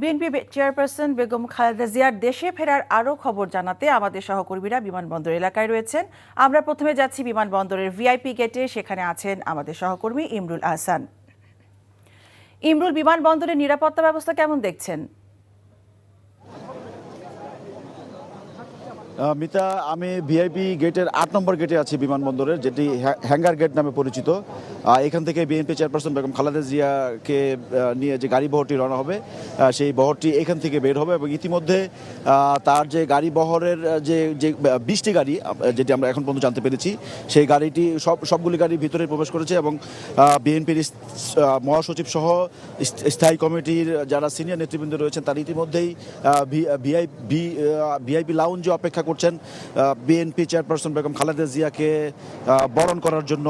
BNP chairperson Begum Khaleda জিয়ার দেশে ফেরার আরও খবর জানাতে আমাদের সহকর্মীরা বিমানবন্দর এলাকায় রয়েছেন। আমরা প্রথমে যাচ্ছি বিমানবন্দরের ভিআইপি গেটে, সেখানে আছেন আমাদের সহকর্মী ইমরুল আহসান। ইমরুল, বিমানবন্দরের নিরাপত্তা ব্যবস্থা কেমন দেখছেন? মিতা, আমি ভিআইপি গেটের ৮ নম্বর গেটে আছি বিমানবন্দরের, যেটি হ্যাঙ্গার গেট নামে পরিচিত। এখান থেকে বিএনপি চেয়ারপারসন বেগম খালেদা জিয়াকে নিয়ে যে গাড়ি বহরটি রওনা হবে, সেই বহরটি এখান থেকে বের হবে এবং ইতিমধ্যে তার যে গাড়ি বহরের যে 20টি গাড়ি যেটি আমরা এখন পর্যন্ত জানতে পেরেছি, সেই গাড়িটি সবগুলি গাড়ি ভিতরে প্রবেশ করেছে এবং বিএনপির মহাসচিব সহ স্থায়ী কমিটির যারা সিনিয়র নেতৃবৃন্দ রয়েছেন তারা ইতিমধ্যেই ভিআইপি লাউঞ্জে অপেক্ষা করছেন বিএনপি চেয়ারপারসন বেগম খালেদা জিয়াকে বরণ করার জন্য,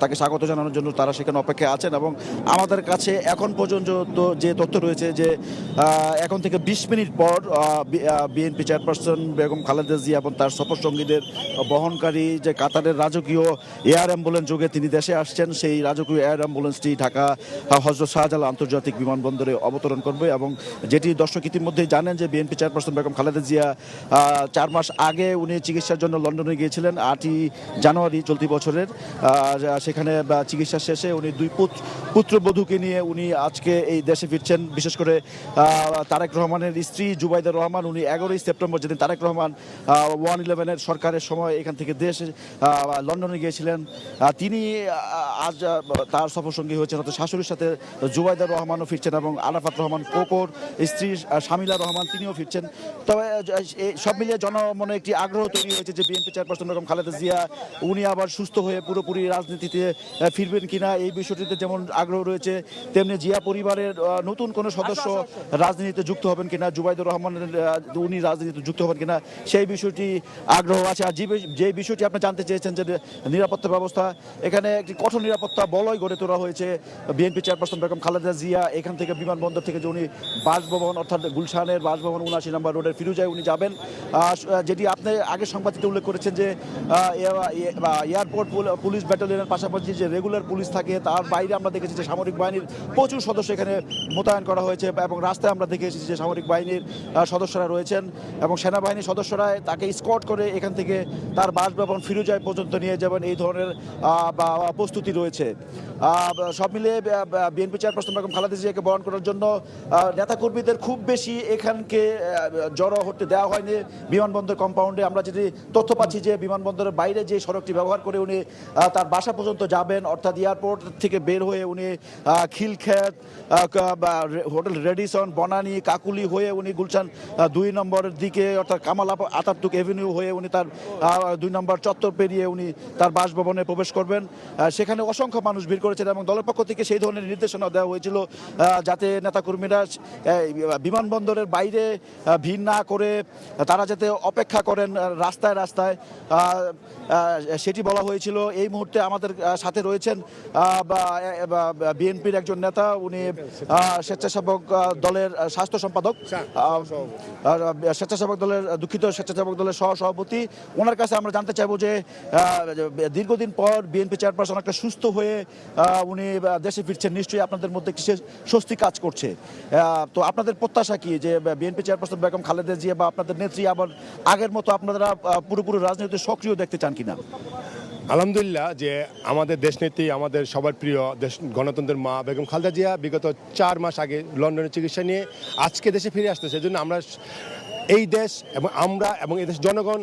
তাকে স্বাগত জানানোর জন্য তারা সেখানে অপেক্ষায় আছেন। এবং আমাদের কাছে এখন পর্যন্ত যে তথ্য রয়েছে যে এখন থেকে 20 মিনিট পর বিএনপি চেয়ারপারসন বেগম খালেদা জিয়া এবং তার সফর সঙ্গীদের বহনকারী যে কাতারের রাজকীয় এয়ার অ্যাম্বুলেন্স যোগে তিনি দেশে আসছেন, সেই রাজকীয় এয়ার অ্যাম্বুলেন্সটি ঢাকা হযরত শাহজালাল আন্তর্জাতিক বিমানবন্দরে অবতরণ করবে। এবং যেটি দর্শক ইতিমধ্যেই জানেন যে বিএনপি চেয়ারপারসন বেগম খালেদা জিয়া 4 মাস আগে উনি চিকিৎসার জন্য লন্ডনে গিয়েছিলেন 8ই জানুয়ারি চলতি বছরের। সেখানে চিকিৎসা শেষে উনি 2 পুত্রবধূকে নিয়ে উনি আজকে এই দেশে ফিরছেন। বিশেষ করে তারেক রহমানের স্ত্রী জুবাইদা রহমান, উনি 11ই সেপ্টেম্বর, যেদিন তারেক রহমান 111-এর সরকারের সময় এখান থেকে দেশে লন্ডনে গিয়েছিলেন, তিনি আজ তার সফরসঙ্গী হয়েছেন, অর্থাৎ শাশুড়ির সাথে জুবাইদা রহমানও ফিরছেন এবং আরাফাত রহমান কোকর স্ত্রী শামিলা রহমান তিনিও ফিরছেন। তবে সব মিলিয়ে জনমনে একটি আগ্রহ তৈরি হয়েছে যে বিএনপি চেয়ারপারসন বেগম খালেদা জিয়া উনি আবার সুস্থ হয়ে পুরোপুরি রাজনীতিতে ফিরবেন কিনা, এই বিষয়টিতে যেমন আগ্রহ রয়েছে, তেমনি জিয়া পরিবারের নতুন কোনো সদস্য রাজনীতিতে যুক্ত হবেন কিনা, জুবাইদুর রহমানের উনি রাজনীতিতে যুক্ত হবেন কিনা, সেই বিষয়টি আগ্রহ আছে। আর যে বিষয়টি আপনি জানতে চেয়েছেন যে নিরাপত্তা ব্যবস্থা, এখানে একটি কঠোর নিরাপত্তা বলয় গড়ে তোলা হয়েছে। বিএনপি চেয়ারপারসন বেগম খালেদা জিয়া এখান থেকে বিমানবন্দর থেকে যে উনি বাসভবন, অর্থাৎ গুলশানের বাসভবন 79 নম্বর রোডের ফিরোজায় উনি যাবেন, যেটি আপনি আগের সংবাদটিতে উল্লেখ করেছেন যে এয়ারপোর্ট পুলিশ ব্যাটালিয়নের পাশাপাশি যে রেগুলার পুলিশ থাকে, তার বাইরে আমরা দেখেছি যে সামরিক বাহিনীর প্রচুর সদস্য এখানে মোতায়েন করা হয়েছে এবং রাস্তায় আমরা দেখে এসেছি যে সামরিক বাহিনীর সদস্যরা রয়েছেন এবং সেনাবাহিনীর সদস্যরা তাকে স্কট করে এখান থেকে তার বাসভবন ফিরোজায় পর্যন্ত নিয়ে যাবেন, এই ধরনের প্রস্তুতি রয়েছে। সব মিলিয়ে বিএনপি চেয়ারপারসন বেগম খালেদা জিয়াকে বরণ করার জন্য নেতাকর্মীদের খুব বেশি এখানকে জড়ো হতে দেওয়া হয়নি বিমানবন্দর কম্পাউন্ডে। আমরা যেটি তথ্য পাচ্ছি যে বিমানবন্দরের বাইরে যে সড়কটি ব্যবহার করে উনি তার বাসা পর্যন্ত যাবেন, অর্থাৎ এয়ারপোর্ট থেকে বের হয়ে উনি খিলক্ষেত, হোটেল রেডিসন, বনানী, কাকুলি হয়ে উনি গুলশান 2 নম্বরের দিকে, অর্থাৎ কামাল আতাতুর্ক এভিনিউ হয়ে উনি তার 2 নম্বর চত্বর পেরিয়ে উনি তার বাসভবনে প্রবেশ করবেন। সেখানে অসংখ্য মানুষ ভিড় করেছেন এবং দলের পক্ষ থেকে সেই ধরনের নির্দেশনা দেওয়া হয়েছিল যাতে নেতাকর্মীরা বিমানবন্দরের বাইরে ভিড় না করে তারা যাতে অপেক্ষা করেন রাস্তায় রাস্তায়, সেটি বলা হয়েছিল। এই মুহূর্তে আমাদের সাথে রয়েছেন বিএনপির একজন নেতা, উনি স্বেচ্ছাসেবক দলের স্বাস্থ্য সম্পাদক, স্বেচ্ছাসেবক দলের সহসভাপতি। ওনার কাছে আমরা জানতে চাইবো যে দীর্ঘদিন পর বিএনপি চেয়ারপারসন একটা সুস্থ হয়ে উনি দেশে ফিরছেন, নিশ্চয়ই আপনাদের মধ্যে একটি স্বস্তি কাজ করছে। তো আপনাদের প্রত্যাশা কি যে বিএনপি চেয়ারপারসন বেগম খালেদা জিয়া বা আপনাদের নেত্রী আবার আগের মতো আপনারা পুরোপুরি রাজনীতিতে সক্রিয় দেখতে চান কিনা? আলহামদুলিল্লাহ, যে আমাদের দেশনেত্রী, আমাদের সবার প্রিয় দেশ গণতন্ত্রের মা বেগম খালেদা জিয়া বিগত 4 মাস আগে লন্ডনের চিকিৎসা নিয়ে আজকে দেশে ফিরে আসতে, সেজন্য আমরা এই দেশ এবং আমরা এবং এই দেশ জনগণ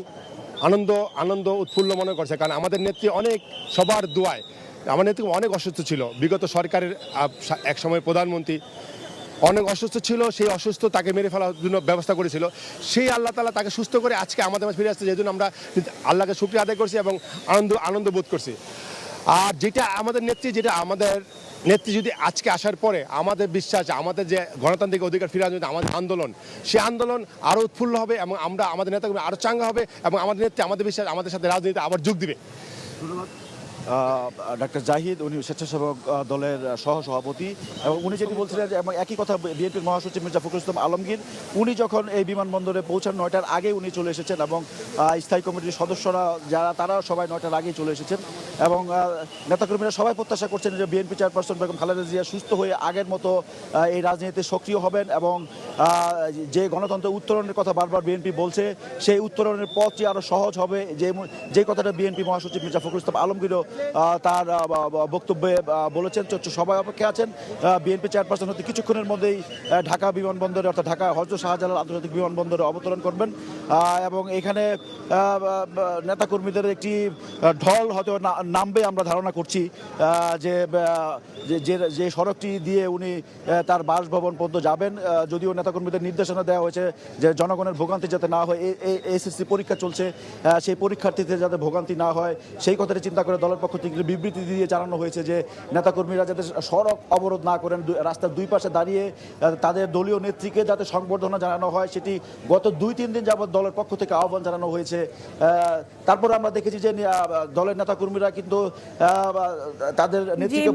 আনন্দ উৎফুল্ল মনে করছে। কারণ আমাদের নেত্রী অনেক সবার দোয়ায়, আমার নেত্রী অনেক অসুস্থ ছিল, বিগত সরকারের এক সময় প্রধানমন্ত্রী অনেক অসুস্থ ছিল, সেই অসুস্থ তাকে মেরে ফেলার জন্য ব্যবস্থা করেছিল, সেই আল্লাহ তাআলা তাকে সুস্থ করে আজকে আমাদের মাঝে ফিরে আসছে, যেই জন্য আমরা আল্লাহকে শুকরিয়া আদায় করছি এবং আনন্দ বোধ করছি। আর যেটা আমাদের নেত্রী যদি আজকে আসার পরে আমাদের বিশ্বাস, আমাদের যে গণতান্ত্রিক অধিকার ফিরে আনবে, আমাদের আন্দোলন, সেই আন্দোলন আরও উৎফুল্ল হবে এবং আমাদের নেতাকর্মী আরও চাঙ্গা হবে এবং আমাদের নেত্রী, আমাদের বিশ্বাস, আমাদের সাথে রাজনীতিতে আবার যোগ দিবে। ধন্যবাদ। ডাক্তার জাহিদ, উনি স্বেচ্ছাসেবক দলের সহসভাপতি, এবং উনি যেটি বলছিলেন যে এবং একই কথা বিএনপির মহাসচিব মির্জা ফখরুল ইসলাম আলমগীর, উনি যখন এই বিমানবন্দরে পৌঁছান 9টার আগে উনি চলে এসেছেন, এবং স্থায়ী কমিটির সদস্যরা যারা তারা সবাই 9টার আগেই চলে এসেছেন, এবং নেতাকর্মীরা সবাই প্রত্যাশা করছেন যে বিএনপি চেয়ারপারসন বেগম খালেদা জিয়া সুস্থ হয়ে আগের মতো এই রাজনীতিতে সক্রিয় হবেন, এবং যে গণতন্ত্রের উত্তরণের কথা বারবার বিএনপি বলছে সেই উত্তরণের পথটি আরও সহজ হবে, যে কথাটা বিএনপি মহাসচিব মির্জা ফখরুল ইসলাম আলমগীরও তার বক্তব্যে বলেছেন। সবাই অপেক্ষা আছেন বিএনপি চেয়ারপারসন হতে কিছুক্ষণের মধ্যেই ঢাকা বিমানবন্দরে, অর্থাৎ ঢাকা হযরত শাহজালাল আন্তর্জাতিক বিমানবন্দরে অবতরণ করবেন, এবং এখানে নেতাকর্মীদের একটি ঢল হয়তো নামবে আমরা ধারণা করছি, যে সড়কটি দিয়ে উনি তার বাসভবন পর্যন্ত যাবেন। যদিও নেতাকর্মীদের নির্দেশনা দেওয়া হয়েছে যে জনগণের ভোগান্তি যাতে না হয়, এসএসসি পরীক্ষা চলছে, সেই পরীক্ষার্থীদের যাতে ভোগান্তি না হয় সেই কথাটি চিন্তা করে দলের পক্ষ থেকে বিবৃতি দিয়ে জানানো হয়েছে যে নেতাকর্মীরা যাতে সড়ক অবরোধ না করেন, রাস্তার দুই পাশে দাঁড়িয়ে তাদের দলীয় নেত্রীকে যাতে সংবর্ধনা জানানো হয়, সেটি গত 2-3 দিন যাবৎ দলের পক্ষ থেকে আহ্বান জানানো হয়েছে। তারপর আমরা দেখেছি যে দলের নেতাকর্মীরা কিন্তু তাদের নেত্রীকে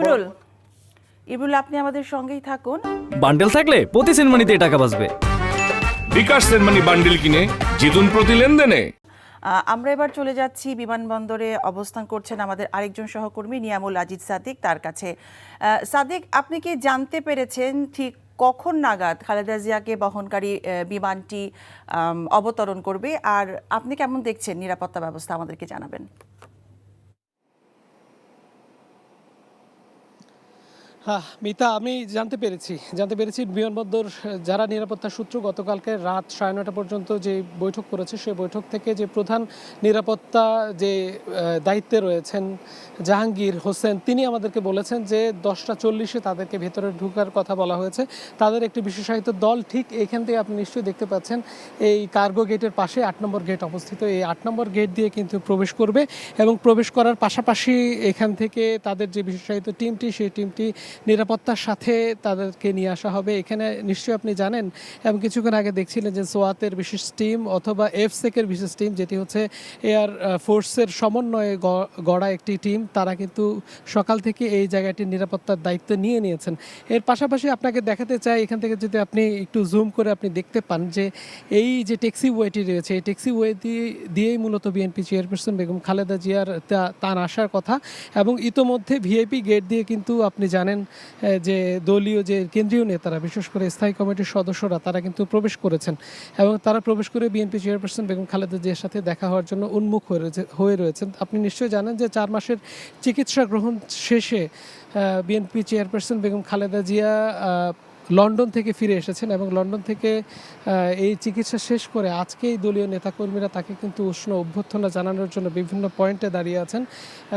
ইমরুল, আপনি আমাদের সঙ্গেই থাকুন। বান্ডেল থাকলে প্রতি সেনমানিতে টাকা বাঁচবে। বিকাশ সেনমানি বান্ডেল কিনে জিতুন প্রতি লেনদেনে। আমরা এবার চলে যাচ্ছি বিমানবন্দরে অবস্থান করছেন আমাদের আরেকজন সহকর্মী নিয়ামুল আজিজ সাদিক, তার কাছে। সাদিক, আপনি কি জানতে পেরেছেন ঠিক কখন নাগাদ খালেদা জিয়াকে বহনকারী বিমানটি অবতরণ করবে, আর আপনি কেমন দেখছেন নিরাপত্তা ব্যবস্থা, আমাদেরকে জানাবেন। মিতা, আমি জানতে পেরেছি বিমানবন্দর যারা নিরাপত্তা সূত্র গতকালকে রাত 9:30 পর্যন্ত যে বৈঠক করেছে, সেই বৈঠক থেকে যে প্রধান নিরাপত্তা যে দায়িত্বে রয়েছেন জাহাঙ্গীর হোসেন, তিনি আমাদেরকে বলেছেন যে 10:40-এ তাদেরকে ভেতরে ঢোকার কথা বলা হয়েছে। তাদের একটি বিশেষায়িত দল ঠিক এখান থেকে আপনি নিশ্চয়ই দেখতে পাচ্ছেন এই কার্গো গেটের পাশে 8 নম্বর গেট অবস্থিত, এই 8 নম্বর গেট দিয়ে কিন্তু প্রবেশ করবে, এবং প্রবেশ করার পাশাপাশি এখান থেকে তাদের যে বিশেষায়িত টিমটি, সেই টিমটি নিরাপত্তার সাথে তাদেরকে নিয়ে আসা হবে। এখানে নিশ্চয়ই আপনি জানেন এবং কিছুক্ষণ আগে দেখছিলেন যে সোয়াতের বিশেষ টিম অথবা এফসেকের বিশেষ টিম, যেটি হচ্ছে এয়ার ফোর্সের সমন্বয়ে গড়া একটি টিম, তারা কিন্তু সকাল থেকে এই জায়গাটির নিরাপত্তার দায়িত্ব নিয়ে নিয়েছেন। এর পাশাপাশি আপনাকে দেখাতে চাই, এখান থেকে যদি আপনি একটু জুম করে আপনি দেখতে পান যে এই যে ট্যাক্সিওয়েটি রয়েছে, এই ট্যাক্সিওয়ে দিয়েই মূলত বিএনপি চেয়ারপারসন বেগম খালেদা জিয়ার তার আসার কথা, এবং ইতোমধ্যে ভিআইপি গেট দিয়ে কিন্তু আপনি জানেন যে দলীয় যে কেন্দ্রীয় নেতারা, বিশেষ করে স্থায়ী কমিটির সদস্যরা, তারা কিন্তু প্রবেশ করেছেন, এবং তারা প্রবেশ করে বিএনপি চেয়ারপারসন বেগম খালেদা জিয়ার সাথে দেখা হওয়ার জন্য উন্মুখ হয়ে রয়েছেন। আপনি নিশ্চয়ই জানেন যে 4 মাসের চিকিৎসা গ্রহণ শেষে BNP chairperson Begum Khaleda Zia London থেকে ফিরে এসেছেন, এবং লন্ডন থেকে এই চিকিৎসা শেষ করে আজকেই দলীয় নেতাকর্মীরা তাকে কিন্তু উষ্ণ অভ্যর্থনা জানানোর জন্য বিভিন্ন পয়েন্টে দাঁড়িয়ে আছেন,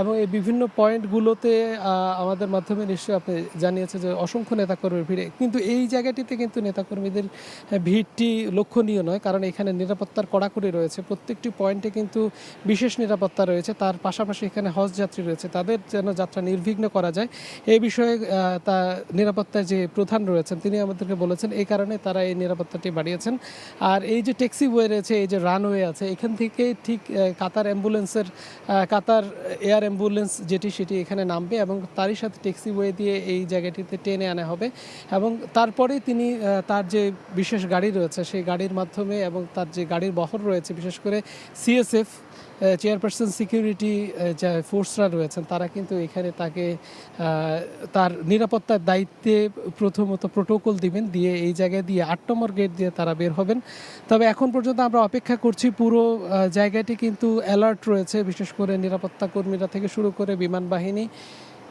এবং এই বিভিন্ন পয়েন্টগুলোতে আমাদের মাধ্যমে নিশ্চয়ই আপনি জানিয়েছে যে অসংখ্য নেতাকর্মীর ভিড়ে, কিন্তু এই জায়গাটিতে কিন্তু নেতাকর্মীদের ভিড়টি লক্ষণীয় নয়, কারণ এখানে নিরাপত্তার কড়াকড়ি রয়েছে, প্রত্যেকটি পয়েন্টে কিন্তু বিশেষ নিরাপত্তা রয়েছে। তার পাশাপাশি এখানে হজ যাত্রী রয়েছে, তাদের যেন যাত্রা নির্বিঘ্ন করা যায় এই বিষয়ে তা নিরাপত্তার যে প্রধান রয়েছেন তিনি আমাদেরকে বলেছেন, এই কারণে তারা এই নিরাপত্তাটি বাড়িয়েছেন। আর এই যে ট্যাক্সিওয়ে রয়েছে, এই যে রানওয়ে আছে, এখান থেকে ঠিক কাতার এয়ার অ্যাম্বুলেন্স সেটি এখানে নামবে, এবং তারই সাথে ট্যাক্সিওয়ে দিয়ে এই জায়গাটিতে টেনে আনা হবে, এবং তারপরে তিনি তার যে বিশেষ গাড়ি রয়েছে সেই গাড়ির মাধ্যমে, এবং তার যে গাড়ির বহর রয়েছে, বিশেষ করে সিএসএফ চেয়ারপারসন সিকিউরিটি যে ফোর্সরা রয়েছেন, তারা কিন্তু এখানে তাকে তার নিরাপত্তার দায়িত্বে প্রথমত প্রোটোকল দিবেন, দিয়ে এই জায়গায় দিয়ে 8 নম্বর গেট দিয়ে তারা বের হবেন। তবে এখন পর্যন্ত আমরা অপেক্ষা করছি, পুরো জায়গাটি কিন্তু অ্যালার্ট রয়েছে, বিশেষ করে নিরাপত্তা কর্মীরা থেকে শুরু করে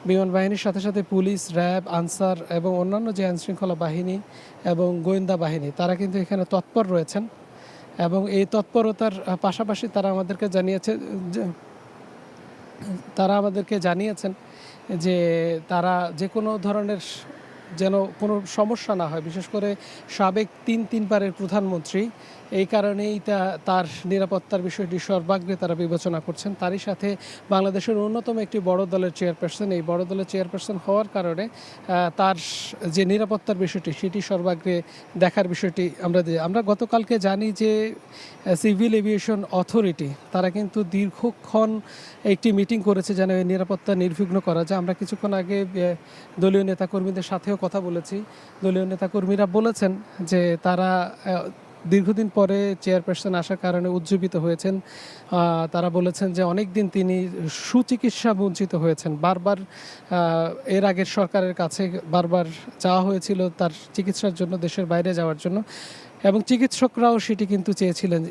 বিমানবাহিনীর সাথে সাথে পুলিশ, র্যাব, আনসার এবং অন্যান্য যে আইনশৃঙ্খলা বাহিনী এবং গোয়েন্দা বাহিনী, তারা কিন্তু এখানে তৎপর রয়েছেন, এবং এই তৎপরতার পাশাপাশি তারা আমাদেরকে জানিয়েছেন যে তারা যে কোনো ধরনের যেন কোনো সমস্যা না হয়, বিশেষ করে সাবেক 3 বারের প্রধানমন্ত্রী এই কারণেই তার নিরাপত্তার বিষয়টি সর্বাগ্রে তারা বিবেচনা করছেন। তারই সাথে বাংলাদেশের অন্যতম একটি বড় দলের চেয়ারপারসন, এই বড় দলের চেয়ারপারসন হওয়ার কারণে তার যে নিরাপত্তার বিষয়টি সেটি সর্বাগ্রে দেখার বিষয়টি আমরা গতকালকে জানি যে সিভিল এভিয়েশন অথরিটি তারা কিন্তু দীর্ঘক্ষণ একটি মিটিং করেছে যেন এই নিরাপত্তা নির্বিঘ্ন করা যায়। আমরা কিছুক্ষণ আগে দলীয় নেতাকর্মীদের সাথেও কথা বলেছি। দলীয় নেতাকর্মীরা বলেছেন যে তারা দীর্ঘদিন পরে চেয়ারপারসন আসার কারণে উজ্জীবিত হয়েছেন। তারা বলেছেন যে অনেক দিন তিনি সুচিকিৎসা বঞ্চিত হয়েছেন। বারবার এর আগের সরকারের কাছে বারবার চাওয়া হয়েছিল তার চিকিৎসার জন্য দেশের বাইরে যাওয়ার জন্য, এবং চিকিৎসকরাও সেটি কিন্তু চেয়েছিলেন।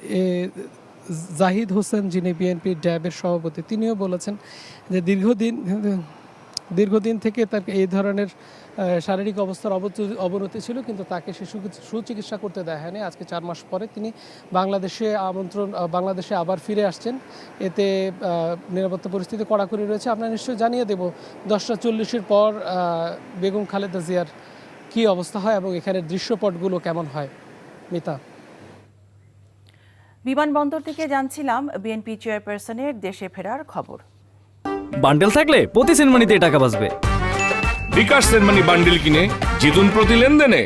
জাহিদ হোসেন যিনি বিএনপি ড্যাবের সভাপতি তিনিও বলেছেন যে দীর্ঘদিন থেকে তার এই ধরনের শারীরিক অবস্থার অবনতি ছিল, কিন্তু তাকে সে সুচিকিৎসা করতে দেয়া হয়নি। আজকে 4 মাস পরে তিনি বাংলাদেশে আবার ফিরে আসছেন। এতে নিরাপত্তা পরিস্থিতি কড়াকড়ি রয়েছে। আমরা নিশ্চয়ই জানিয়ে দেব 10:40 পর বেগম খালেদা জিয়ার কী অবস্থা হয় এবং এখানের দৃশ্যপটগুলো কেমন হয়। মিতা, বিমানবন্দর থেকে জানছিলাম বিএনপি চেয়ারপারসনের দেশে ফেরার খবর। বান্ডেল থাকলে প্রতি সেনমানিতে টাকা বাঁচবে। বিকাশ সেনমানি বান্ডিল কিনে জিতুন প্রতি লেনদেনে।